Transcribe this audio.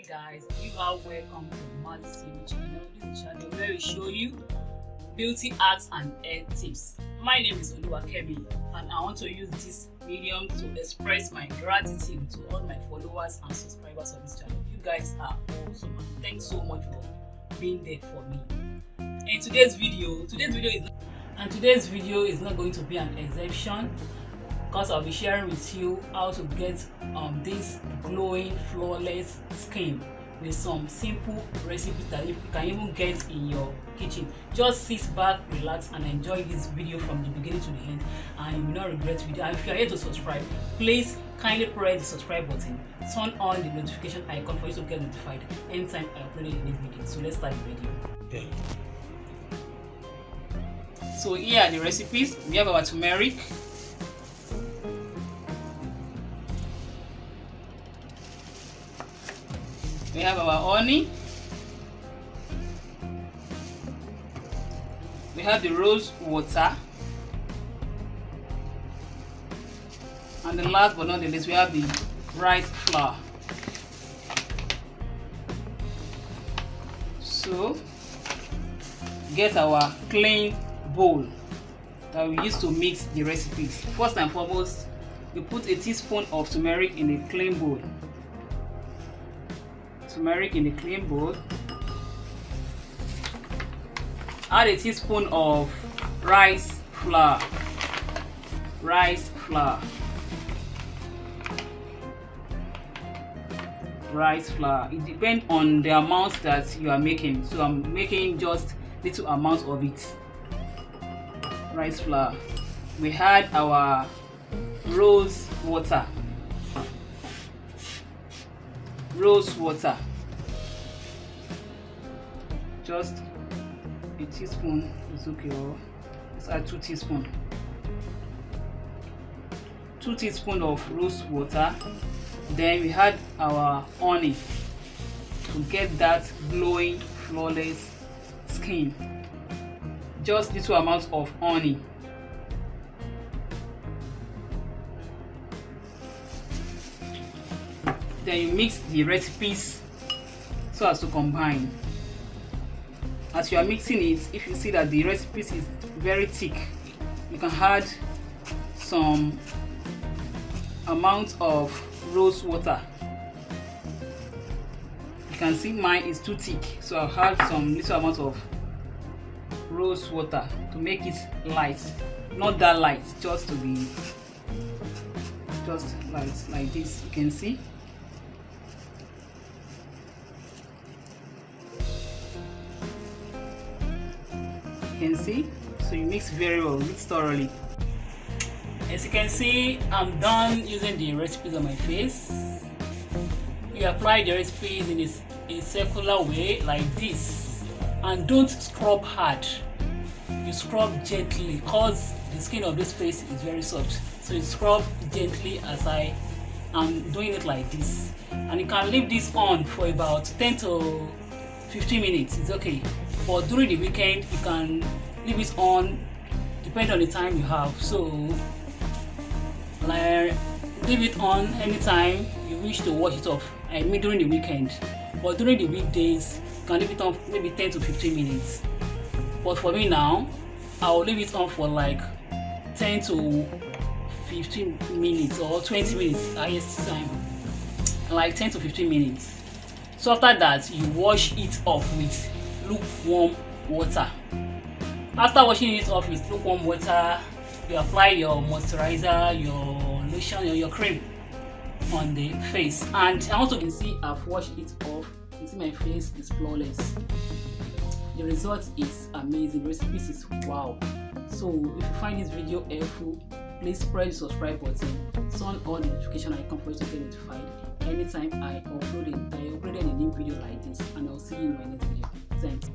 Hi guys, you are welcome to Mazzy channel. This is a channel where we show you beauty hacks and hair tips. My name is Kemi, and I want to use this medium to express my gratitude to all my followers and subscribers of this channel. You guys are awesome, and thanks so much for being there for me. And today's video is not going to be an exception, because I'll be sharing with you how to get this glowing flawless skin with some simple recipes that you can even get in your kitchen. Just sit back, relax, and enjoy this video from the beginning to the end, and you will not regret the video. And if you are here to subscribe, please kindly press the subscribe button, turn on the notification icon for you to get notified anytime I upload a new video. So let's start the video. Okay. So here are the recipes. We have our turmeric, we have our honey, we have the rose water, and the last but not the least, we have the rice flour. So get our clean bowl that we use to mix the recipes. First and foremost, we put a teaspoon of turmeric in a clean bowl. Turmeric in the clean bowl. Add a teaspoon of rice flour. Rice flour. Rice flour. It depends on the amount that you are making. So I'm making just little amount of it. Rice flour. We had our rose water. Rose water, just a teaspoon is okay, or let's add 2 teaspoons. 2 teaspoons of rose water. Then we had our honey to get that glowing flawless skin. Just little amount of honey. Then you mix the recipes so as to combine. As you are mixing it, if you see that the recipes is very thick, you can add some amount of rose water. You can see mine is too thick, so I'll add some little amount of rose water to make it light. Not that light, just to be just light like this. You can see. Can see, so you mix very well, mix thoroughly. As you can see, I'm done using the recipes on my face. You apply the recipes in a circular way like this, and don't scrub hard. You scrub gently, because the skin of this face is very soft, so you scrub gently as I am doing it like this. And you can leave this on for about 10 to 15 minutes. It's okay. But during the weekend, you can leave it on, depending on the time you have. So like, leave it on anytime you wish to wash it off. I mean during the weekend. But during the weekdays, you can leave it on maybe 10 to 15 minutes. But for me now, I will leave it on for like 10 to 15 minutes or 20 minutes highest time. Like 10 to 15 minutes. So after that, you wash it off with lukewarm water. After washing it off with lukewarm water, you apply your moisturizer, your lotion, or your cream on the face. And also you can see I've washed it off. You can see my face is flawless. The result is amazing. The recipes is wow. So if you find this video helpful, please press the subscribe button, turn on the notification icon for you to get notified anytime I uploaded a new video like this, and I'll see you in my next video. Thanks.